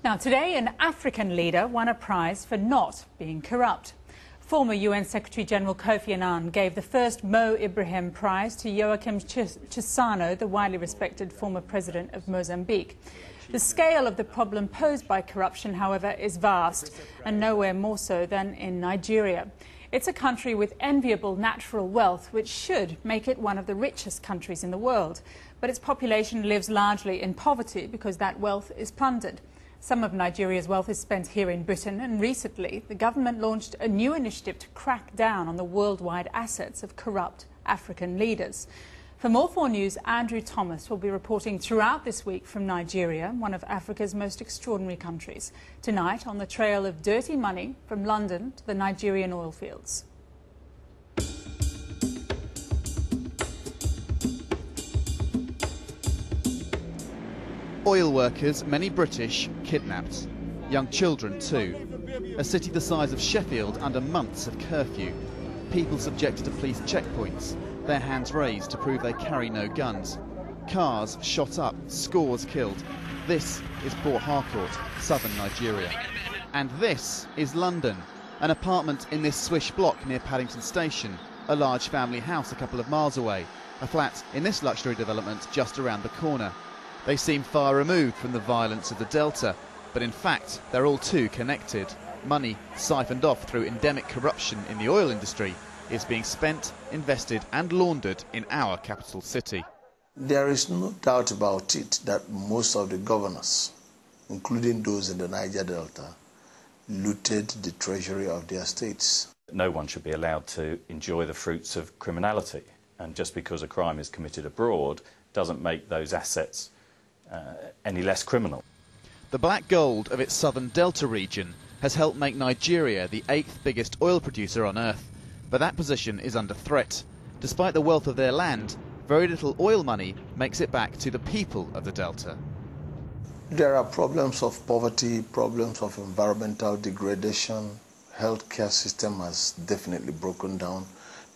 Now, today, an African leader won a prize for not being corrupt. Former UN Secretary-General Kofi Annan gave the first Mo Ibrahim Prize to Joaquim Chissano, the widely respected former president of Mozambique. The scale of the problem posed by corruption, however, is vast, and nowhere more so than in Nigeria. It's a country with enviable natural wealth, which should make it one of the richest countries in the world. But its population lives largely in poverty because that wealth is plundered. Some of Nigeria's wealth is spent here in Britain, and recently the government launched a new initiative to crack down on the worldwide assets of corrupt African leaders. For Mo4News, Andrew Thomas will be reporting throughout this week from Nigeria, one of Africa's most extraordinary countries. Tonight, on the trail of dirty money from London to the Nigerian oil fields. Oil workers, many British, kidnapped. Young children too. A city the size of Sheffield under months of curfew. People subjected to police checkpoints, their hands raised to prove they carry no guns. Cars shot up, scores killed. This is Port Harcourt, southern Nigeria. And this is London, an apartment in this swish block near Paddington Station, a large family house a couple of miles away, a flat in this luxury development just around the corner. They seem far removed from the violence of the Delta, but in fact they're all too connected. Money siphoned off through endemic corruption in the oil industry is being spent, invested and laundered in our capital city. There is no doubt about it that most of the governors, including those in the Niger Delta, looted the treasury of their states. No one should be allowed to enjoy the fruits of criminality, and just because a crime is committed abroad doesn't make those assets any less criminal. The black gold of its southern Delta region has helped make Nigeria the 8th biggest oil producer on earth, but that position is under threat. Despite the wealth of their land, very little oil money makes it back to the people of the Delta. There are problems of poverty, problems of environmental degradation. Healthcare system has definitely broken down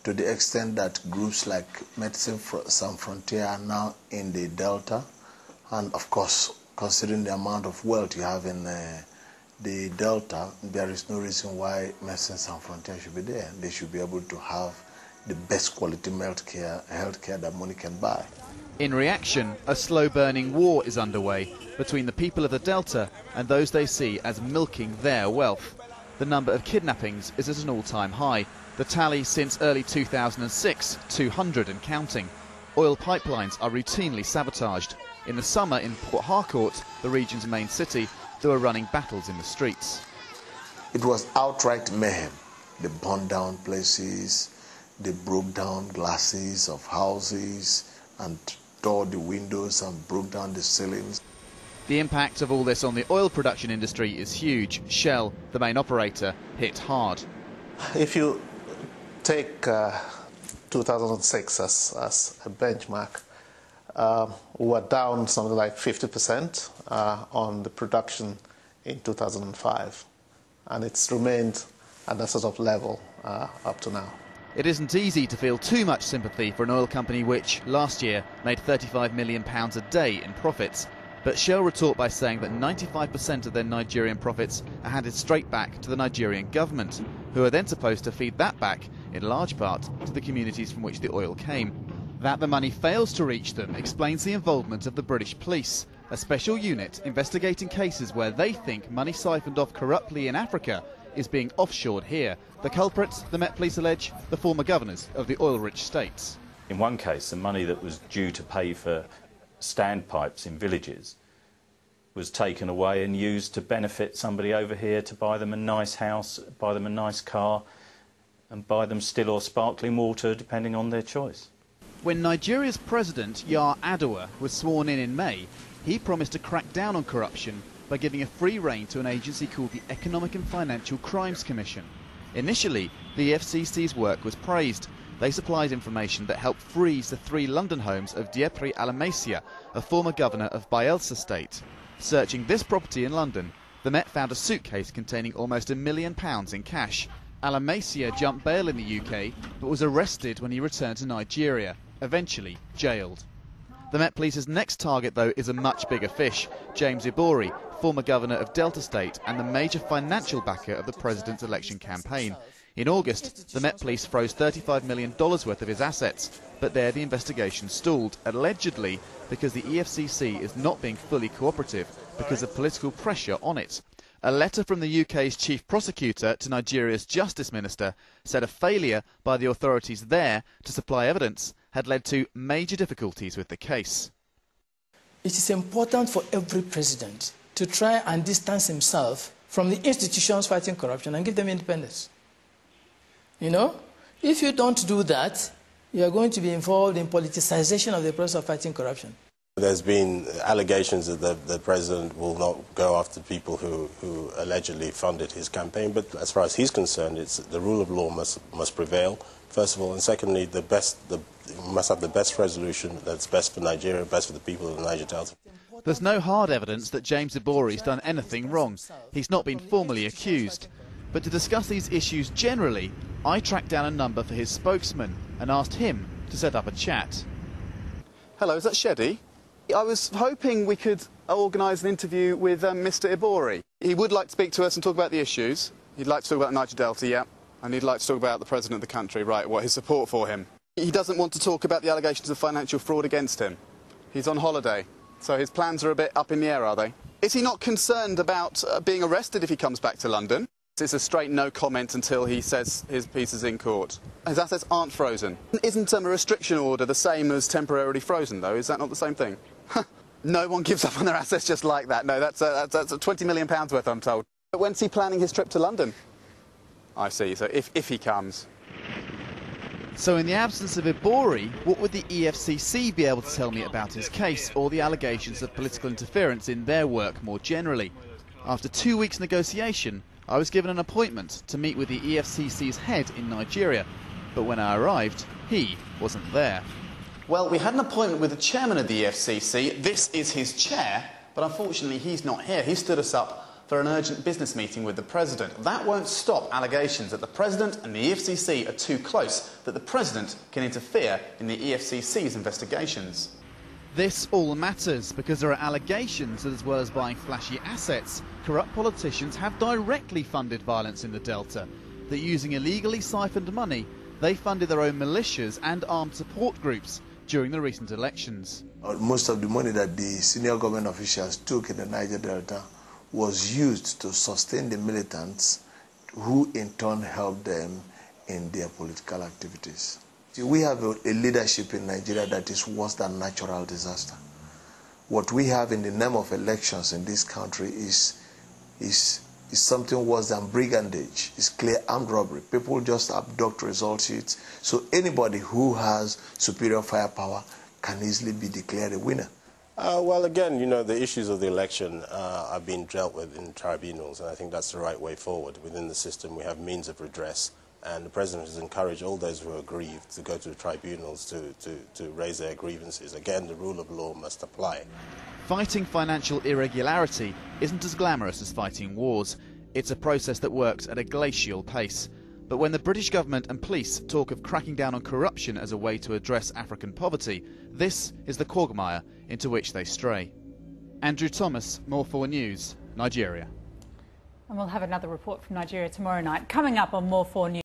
to the extent that groups like Medicine Sans Frontier are now in the Delta. And of course, considering the amount of wealth you have in the Delta, there is no reason why Medicine Sans Frontier should be there. They should be able to have the best quality healthcare that money can buy. In reaction, a slow-burning war is underway between the people of the Delta and those they see as milking their wealth. The number of kidnappings is at an all-time high. The tally since early 2006, 200 and counting. Oil pipelines are routinely sabotaged. In the summer in Port Harcourt, the region's main city, there were running battles in the streets. It was outright mayhem. They burned down places, they broke down glasses of houses and tore the windows and broke down the ceilings. The impact of all this on the oil production industry is huge. Shell, the main operator, hit hard. If you take 2006 as a benchmark, we were down something like 50% on the production in 2005, and it's remained at that sort of level up to now. It isn't easy to feel too much sympathy for an oil company which, last year, made £35 million a day in profits. But Shell retort by saying that 95% of their Nigerian profits are handed straight back to the Nigerian government, who are then supposed to feed that back, in large part, to the communities from which the oil came. That the money fails to reach them explains the involvement of the British police, a special unit investigating cases where they think money siphoned off corruptly in Africa is being offshored here. The culprits, the Met Police allege, the former governors of the oil-rich states. In one case, the money that was due to pay for standpipes in villages was taken away and used to benefit somebody over here to buy them a nice house, buy them a nice car, and buy them still or sparkling water, depending on their choice. When Nigeria's president, Yar'Adua, was sworn in May, he promised to crack down on corruption by giving a free rein to an agency called the Economic and Financial Crimes Commission. Initially, the EFCC's work was praised. They supplied information that helped freeze the 3 London homes of Diepri Alamasia, a former governor of Bayelsa State. Searching this property in London, the Met found a suitcase containing almost £1 million in cash. Alamasia jumped bail in the UK, but was arrested when he returned to Nigeria, eventually jailed. The Met Police's next target, though, is a much bigger fish. James Ibori, former governor of Delta State and the major financial backer of the president's election campaign. In August, the Met Police froze $35 million worth of his assets, but there the investigation stalled, allegedly because the EFCC is not being fully cooperative because of political pressure on it. A letter from the UK's chief prosecutor to Nigeria's justice minister said a failure by the authorities there to supply evidence had led to major difficulties with the case. It is important for every president to try and distance himself from the institutions fighting corruption and give them independence. You know, if you don't do that, you are going to be involved in politicization of the process of fighting corruption. There's been allegations that the president will not go after people who allegedly funded his campaign, but as far as he's concerned, it's the rule of law must prevail, first of all, and secondly, must have the best resolution that's best for Nigeria, best for the people of the Niger Delta. There's no hard evidence that James Ibori's done anything wrong. He's not been formally accused. But to discuss these issues generally, I tracked down a number for his spokesman and asked him to set up a chat. Hello, is that Shedi? I was hoping we could organise an interview with Mr. Ibori. He would like to speak to us and talk about the issues. He'd like to talk about Niger Delta, yeah. And he'd like to talk about the President of the country, right, what his support for him. He doesn't want to talk about the allegations of financial fraud against him. He's on holiday, so his plans are a bit up in the air, are they? Is he not concerned about being arrested if he comes back to London? It's a straight no comment until he says his piece is in court. His assets aren't frozen. Isn't a restriction order the same as temporarily frozen, though? Is that not the same thing? No one gives up on their assets just like that. No, that's £20 million worth, I'm told. But when's he planning his trip to London? I see, so if he comes. So in the absence of Ibori, what would the EFCC be able to tell me about his case or the allegations of political interference in their work more generally? After 2 weeks' negotiation, I was given an appointment to meet with the EFCC's head in Nigeria, but when I arrived, he wasn't there. Well, we had an appointment with the chairman of the EFCC. This is his chair, but unfortunately he's not here. He stood us up for an urgent business meeting with the president. That won't stop allegations that the president and the EFCC are too close, that the president can interfere in the EFCC's investigations. This all matters because there are allegations that, as well as buying flashy assets, corrupt politicians have directly funded violence in the Delta, that using illegally siphoned money, they funded their own militias and armed support groups during the recent elections. Most of the money that the senior government officials took in the Niger Delta was used to sustain the militants who in turn helped them in their political activities. See, we have a leadership in Nigeria that is worse than natural disaster. What we have in the name of elections in this country is something worse than brigandage. It's clear armed robbery. People just abduct result sheets. So anybody who has superior firepower can easily be declared a winner. Well, again, you know, the issues of the election are being dealt with in tribunals, and I think that's the right way forward. Within the system, we have means of redress, and the President has encouraged all those who are aggrieved to go to the tribunals to raise their grievances. Again, the rule of law must apply. Fighting financial irregularity isn't as glamorous as fighting wars. It's a process that works at a glacial pace. But when the British government and police talk of cracking down on corruption as a way to address African poverty, this is the quagmire into which they stray. Andrew Thomas, Mo4News, Nigeria. And we'll have another report from Nigeria tomorrow night. Coming up on Mo4News.